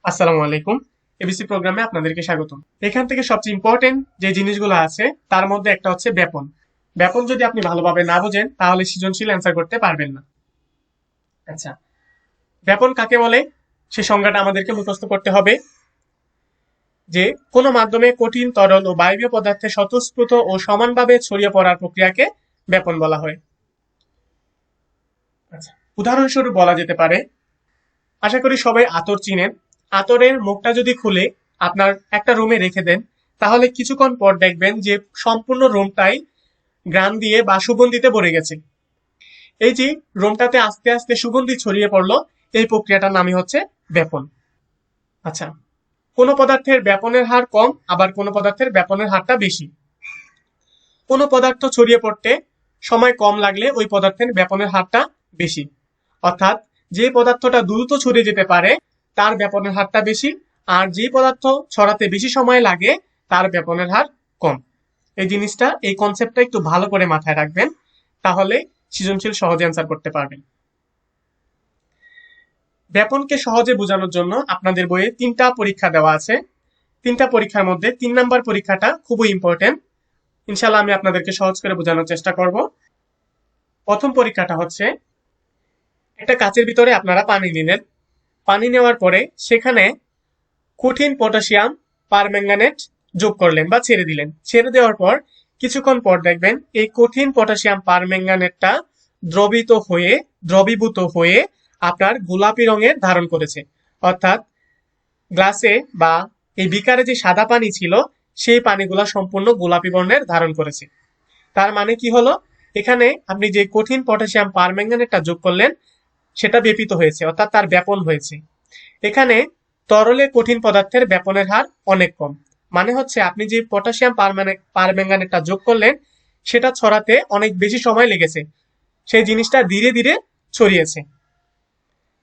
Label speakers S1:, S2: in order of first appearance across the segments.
S1: আসসালামু আলাইকুম। এবিসি প্রোগ্রামে আপনাদেরকে স্বাগতম। এখান থেকে সবচেয়ে ইম্পর্টেন্ট যে জিনিসগুলো আছে তার মধ্যে একটা হচ্ছে ব্যাপন। ব্যাপন যদি আপনি ভালোভাবে না বোঝেন তাহলে সৃজনশীল অ্যান্সার করতে পারবেন না। আচ্ছা, ব্যাপন কাকে বলে সে সংজ্ঞাটা আমাদেরকে মুখস্থ করতে হবে। যে কোনো মাধ্যমে কঠিন, তরল ও বায়বীয় পদার্থে স্বতঃস্ফূর্ত ও সমানভাবে ছড়িয়ে পড়ার প্রক্রিয়াকে ব্যাপন বলা হয়। আচ্ছা, উদাহরণস্বরূপ বলা যেতে পারে, আশা করি সবাই আতর চিনেন। আতরের মুখটা যদি খুলে আপনার একটা রুমে রেখে দেন তাহলে কিছুক্ষণ পর দেখবেন যে সম্পূর্ণ রুমটাই ঘ্রাণ দিয়ে বা সুগন্ধিতে ভরে গেছে। এই যে রুমটাতে আস্তে আস্তে সুগন্ধি ছড়িয়ে পড়লো, এই প্রক্রিয়াটার নামই হচ্ছে ব্যাপন। আচ্ছা, কোনো পদার্থের ব্যাপনের হার কম, আবার কোনো পদার্থের ব্যাপনের হারটা বেশি। কোনো পদার্থ ছড়িয়ে পড়তে সময় কম লাগলে ওই পদার্থের ব্যাপনের হারটা বেশি। অর্থাৎ যে পদার্থটা দ্রুত ছড়িয়ে যেতে পারে তার ব্যাপনের হারটা বেশি, আর যে পদার্থ ছড়াতে বেশি সময় লাগে তার ব্যাপনের হার কম। এই জিনিসটা, এই কনসেপ্টটা একটু ভালো করে মাথায় রাখবেন, তাহলে সৃজনশীল সহজে অ্যান্সার করতে পারবেন। ব্যাপনকে সহজে বোঝানোর জন্য আপনাদের বইয়ে 3টা পরীক্ষা দেওয়া আছে। 3টা পরীক্ষার মধ্যে 3 নাম্বার পরীক্ষাটা খুবই ইম্পর্টেন্ট। ইনশাল্লাহ আমি আপনাদেরকে সহজ করে বোঝানোর চেষ্টা করব। প্রথম পরীক্ষাটা হচ্ছে, একটা কাচের ভিতরে আপনারা পানি নিলেন। পানি নেওয়ার পরে সেখানে কঠিন পটাশিয়াম পারম্যাঙ্গানেট যোগ করলেন বা ছেড়ে দিলেন। ছেড়ে দেওয়ার পর কিছুক্ষণ পর দেখবেন এই কঠিন পটাশিয়াম পারম্যাঙ্গানেটটা দ্রবীভূত হয়ে আপনার গোলাপি রঙের ধারণ করেছে। অর্থাৎ গ্লাসে বা এই বিকারে যে সাদা পানি ছিল সেই পানিগুলা সম্পূর্ণ গোলাপি বর্ণের ধারণ করেছে। তার মানে কি হলো, এখানে আপনি যে কঠিন পটাশিয়াম পারম্যাঙ্গানেটটা যোগ করলেন সেটা ব্যাপিত হয়েছে, অর্থাৎ তার ব্যাপন হয়েছে। এখানে তরলে কঠিন পদার্থের ব্যাপনের হার অনেক কম। মানে হচ্ছে আপনি যে পটাশিয়াম পারম্যাঙ্গানেটটা যোগ করলেন সেটা ছড়াতে অনেক বেশি সময় লেগেছে, সেই জিনিসটা ধীরে ধীরে ছড়িয়েছে।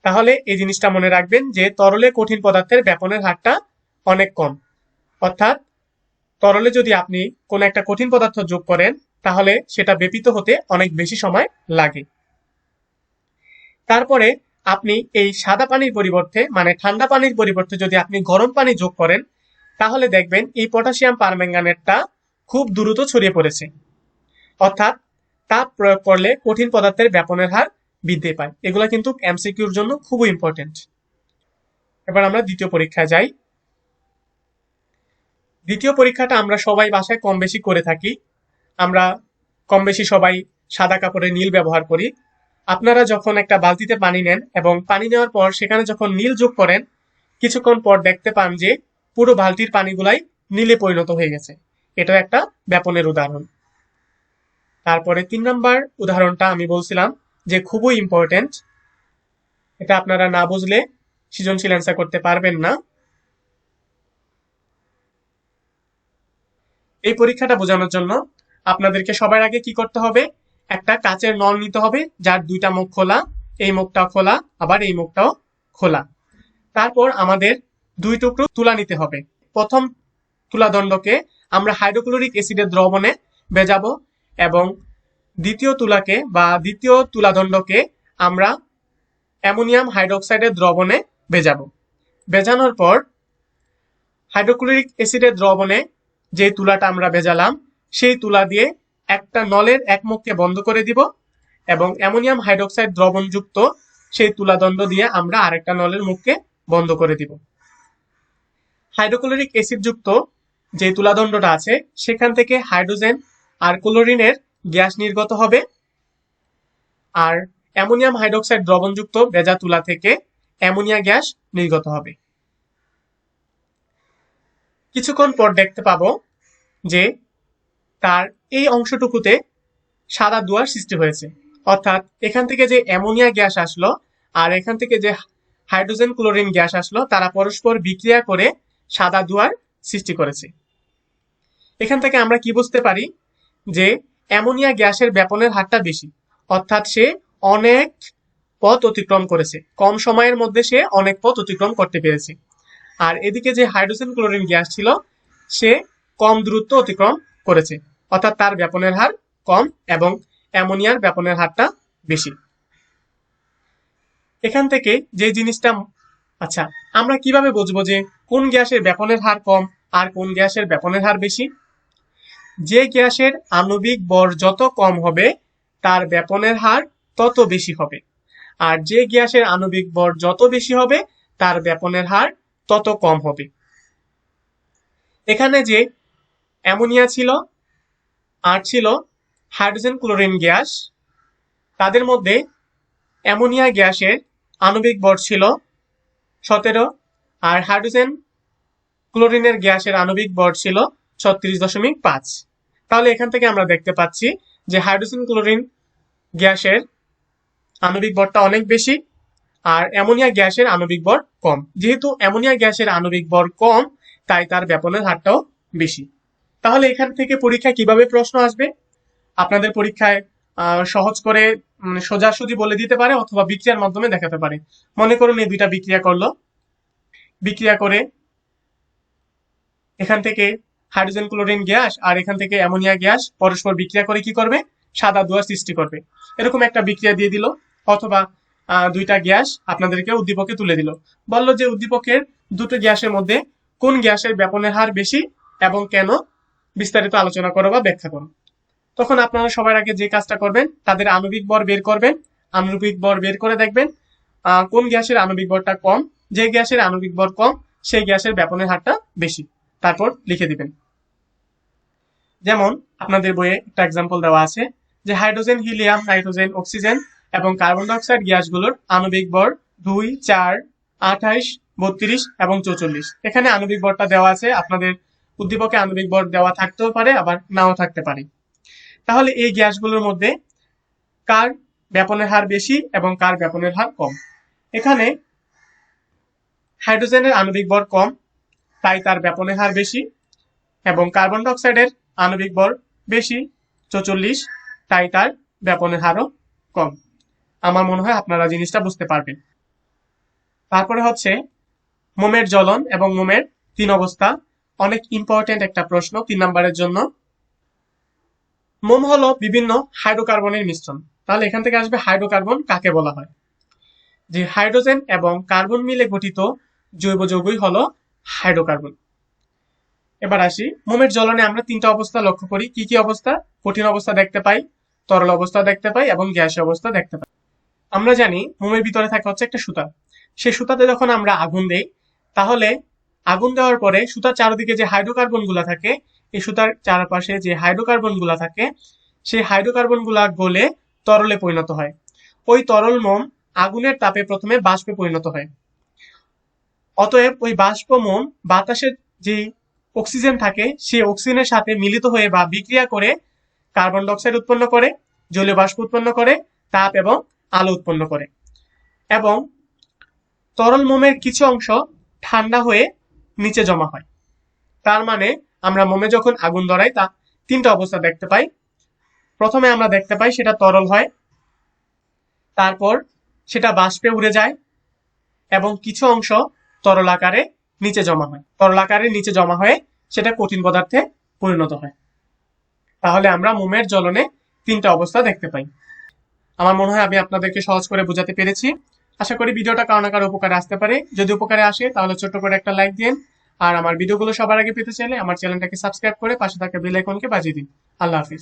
S1: তাহলে এই জিনিসটা মনে রাখবেন যে তরলে কঠিন পদার্থের ব্যাপনের হারটা অনেক কম। অর্থাৎ তরলে যদি আপনি কোনো একটা কঠিন পদার্থ যোগ করেন তাহলে সেটা ব্যাপিত হতে অনেক বেশি সময় লাগে। তারপরে আপনি এই সাদা পানির পরিবর্তে, মানে ঠান্ডা পানির পরিবর্তে যদি আপনি গরম পানি যোগ করেন তাহলে দেখবেন এই পটাশিয়াম পারম্যাঙ্গানেটটা খুব দ্রুত ছড়িয়ে পড়েছে। অর্থাৎ তাপ প্রয়োগ করলে কঠিন পদার্থের ব্যাপনের হার বৃদ্ধি পায়। এগুলো কিন্তু এমসিকিউর জন্য খুবই ইম্পর্টেন্ট। এবার আমরা দ্বিতীয় পরীক্ষায় যাই। দ্বিতীয় পরীক্ষাটা আমরা সবাই বাসায় কম বেশি করে থাকি। আমরা কম বেশি সবাই সাদা কাপড়ে নীল ব্যবহার করি। আপনারা যখন একটা বালতিতে পানি নেন এবং পানি নেওয়ার পর সেখানে যখন নীল যোগ করেন কিছুক্ষণ পর দেখতে পান যে পুরো বালতির পানিগুলাই নীলে পরিণত হয়ে গেছে। এটা একটা ব্যাপনের উদাহরণ। তারপরে 3 নাম্বার উদাহরণটা আমি বলছিলাম যে খুবই ইম্পর্টেন্ট, এটা আপনারা না বুঝলে সৃজনশীল অ্যান্সার করতে পারবেন না। এই পরীক্ষাটা বোঝানোর জন্য আপনাদেরকে সবার আগে কি করতে হবে, একটা কাচের নল নিতে হবে যার 2টা মুখ খোলা, এই মুখটাও খোলা আবার এই মুখটাও খোলা। তারপর আমাদের 2 টুকরো তুলা নিতে হবে। প্রথম তুলাদণ্ডকে আমরা হাইড্রোক্লোরিক অ্যাসিডের দ্রবণে ভেজাবো এবং দ্বিতীয় তুলাদণ্ডকে আমরা অ্যামোনিয়াম হাইড্রোক্সাইডের দ্রবণে ভেজাবো। ভেজানোর পর হাইড্রোক্লোরিক অ্যাসিডের দ্রবণে যে তুলাটা আমরা ভেজালাম সেই তুলা দিয়ে একটা নলের এক মুখকে বন্ধ করে দিব এবং অ্যামোনিয়াম হাইড্রোক্সাইড দ্রবণযুক্ত সেই তুলাদণ্ড দিয়ে আমরা আরেকটা নলের মুখকে বন্ধ করে দিব। হাইড্রোক্লোরিক অ্যাসিড যুক্ত যে তুলাদণ্ডটা আছে সেখান থেকে হাইড্রোজেন আর ক্লোরিনের গ্যাস নির্গত হবে, আর অ্যামোনিয়াম হাইড্রোক্সাইড দ্রবণযুক্ত ভেজা তুলা থেকে অ্যামোনিয়া গ্যাস নির্গত হবে। কিছুক্ষণ পর দেখতে পাবো যে তার এই অংশটুকুতে সাদা ধোঁয়ার সৃষ্টি হয়েছে। অর্থাৎ এখান থেকে যে অ্যামোনিয়া গ্যাস আসলো আর এখান থেকে যে হাইড্রোজেন ক্লোরিন গ্যাস আসলো তারা পরস্পর বিক্রিয়া করে সাদা ধোঁয়ার সৃষ্টি করেছে। এখান থেকে আমরা কি বুঝতে পারি যে অ্যামোনিয়া গ্যাসের ব্যাপনের হারটা বেশি, অর্থাৎ সে অনেক পথ অতিক্রম করেছে, কম সময়ের মধ্যে সে অনেক পথ অতিক্রম করতে পেরেছে। আর এদিকে যে হাইড্রোজেন ক্লোরিন গ্যাস ছিল সে কম দূরত্ব অতিক্রম করেছে, অর্থাৎ তার ব্যাপনের হার কম এবং অ্যামোনিয়ার ব্যাপনের হারটা বেশি। এখান থেকে যে জিনিসটা আচ্ছা, আমরা কিভাবে বুঝবো যে কোন গ্যাসের ব্যাপনের হার কম আর কোন গ্যাসের ব্যাপনের হার বেশি? যে গ্যাসের আণবিক ভর যত কম হবে তার ব্যাপনের হার তত বেশি হবে, আর যে গ্যাসের আণবিক ভর যত বেশি হবে তার ব্যাপনের হার তত কম হবে। এখানে যে অ্যামোনিয়া ছিল আর ছিল হাইড্রোজেন ক্লোরিন গ্যাস, তাদের মধ্যে অ্যামোনিয়া গ্যাসের আণবিক ভর ছিল 17, আর হাইড্রোজেন ক্লোরিনের গ্যাসের আণবিক ভর ছিল 36.5। তাহলে এখান থেকে আমরা দেখতে পাচ্ছি যে হাইড্রোজেন ক্লোরিন গ্যাসের আণবিক ভরটা অনেক বেশি আর অ্যামোনিয়া গ্যাসের আণবিক ভর কম। যেহেতু অ্যামোনিয়া গ্যাসের আণবিক ভর কম, তাই তার ব্যাপনের হারটাও বেশি। তাহলে এখান থেকে পরীক্ষায় কিভাবে প্রশ্ন আসবে? আপনাদের পরীক্ষায় সহজ করে সোজাসুজি বলে দিতে পারে অথবা বিক্রিয়ার মাধ্যমে দেখাতে পারে। মনে করুন এই দুইটা বিক্রিয়া করলো, বিক্রিয়া করে এখান থেকে হাইড্রোজেন ক্লোরিন গ্যাস আর এখান থেকে অ্যামোনিয়া গ্যাস পরস্পর বিক্রিয়া করে কি করবে? সাদা ধোঁয়া সৃষ্টি করবে। এরকম একটা বিক্রিয়া দিয়ে দিল, অথবা দুইটা গ্যাস আপনাদেরকে উদ্দীপকে তুলে দিল, বলল যে উদ্দীপকের দুটো গ্যাসের মধ্যে কোন গ্যাসের ব্যাপনের হার বেশি এবং কেন, বিস্তারিত আলোচনা করো বা ব্যাখ্যা করো। তখন আপনারা সবার আগে যে কাজটা করবেন, তাদের আণবিক ভর বের করবেন। আণবিক ভর বের করে দেখবেন কোন গ্যাসের আণবিক ভরটা কম। যে গ্যাসের আণবিক ভর কম সেই গ্যাসের ব্যাপনের হারটা বেশি, তারপর লিখে দিবেন। যেমন আপনাদের বইয়ে একটা এক্সাম্পল দেওয়া আছে যে হাইড্রোজেন, হিলিয়াম, নাইট্রোজেন, অক্সিজেন এবং কার্বন ডাইঅক্সাইড গ্যাসগুলোর আণবিক ভর 2, 4, 28, 32 এবং 44। এখানে আণবিক ভরটা দেওয়া আছে, আপনাদের উদ্দীপকে আণবিক ভর দেওয়া থাকতেও পারে আবার নাও থাকতে পারে। তাহলে এই গ্যাসগুলোর মধ্যে কার ব্যাপনের হার বেশি এবং কার ব্যাপনের হার কম? এখানে হাইড্রোজেনের আণবিক ভর কম, তাই তার ব্যাপনের হার বেশি, এবং কার্বন ডাইঅক্সাইডের আণবিক ভর বেশি 44, তাই তার ব্যাপনের হারও কম। আমার মনে হয় আপনারা জিনিসটা বুঝতে পারবেন। তারপরে হচ্ছে মোমের জ্বলন এবং মোমের 3 অবস্থা। অনেক ইম্পর্টেন্ট একটা প্রশ্ন 3 নম্বরের জন্য। মোম হলো বিভিন্ন হাইড্রোকার্বনের মিশ্রণ। তাহলে এখান থেকে আসবে হাইড্রোকার্বন কাকে বলা হয়? যে হাইড্রোজেন এবং কার্বন মিলে গঠিত জৈব যৌগই হলো হাইড্রোকার্বন। এবার আসি, মোমের জ্বলনে আমরা 3টা অবস্থা লক্ষ্য করি। কি কি অবস্থা? কঠিন অবস্থা দেখতে পাই, তরল অবস্থা দেখতে পাই এবং গ্যাসীয় অবস্থা দেখতে পাই। আমরা জানি মোমের ভিতরে থাকে হচ্ছে একটা সুতা। সেই সুতাতে যখন আমরা আগুন দেই, তাহলে আগুন দেওয়ার পরে সুতার চারদিকে যে হাইড্রোকার্বন গুলা থাকে, এই সুতার চারপাশে যে হাইড্রোকার্বন গুলা থাকে, সেই হাইড্রোকার্বন গুলা গলে তরলে পরিণত হয়। ওই তরল মোম আগুনের তাপে প্রথমে বাষ্পে পরিণত হয়। অতএব ওই বাষ্প মোম বাতাসের যে অক্সিজেন থাকে সেই অক্সিজেনের সাথে মিলিত হয়ে বা বিক্রিয়া করে কার্বন ডাইঅক্সাইড উৎপন্ন করে, জলীয় বাষ্প উৎপন্ন করে, তাপ এবং আলো উৎপন্ন করে। এবং তরল মোমের কিছু অংশ ঠান্ডা হয়ে নিচে জমা হয়। তার মানে আমরা মোমে যখন আগুন ধরাই তা 3টা অবস্থা দেখতে পাই। প্রথমে আমরা দেখতে পাই সেটা তরল হয়, তারপর সেটা বাষ্পে উড়ে যায় এবং কিছু অংশ তরল আকারে নিচে জমা হয়। তরল আকারে নিচে জমা হয়ে সেটা কঠিন পদার্থে পরিণত হয়। তাহলে আমরা মোমের জ্বলনে 3টা অবস্থা দেখতে পাই। আমার মনে হয় আমি আপনাদেরকে সহজ করে বোঝাতে পেরেছি। আশা করি ভিডিওটা কারো না কারো উপকারে আসতে পারে। যদি উপকারে আসে তাহলে ছোট্ট করে একটা লাইক দিন, আর আমার ভিডিওগুলো সবার আগে পেতে চাইলে আমার চ্যানেলটাকে সাবস্ক্রাইব করে পাশে থাকা বেল আইকনকে বাজিয়ে দিন। আল্লাহ হাফিজ।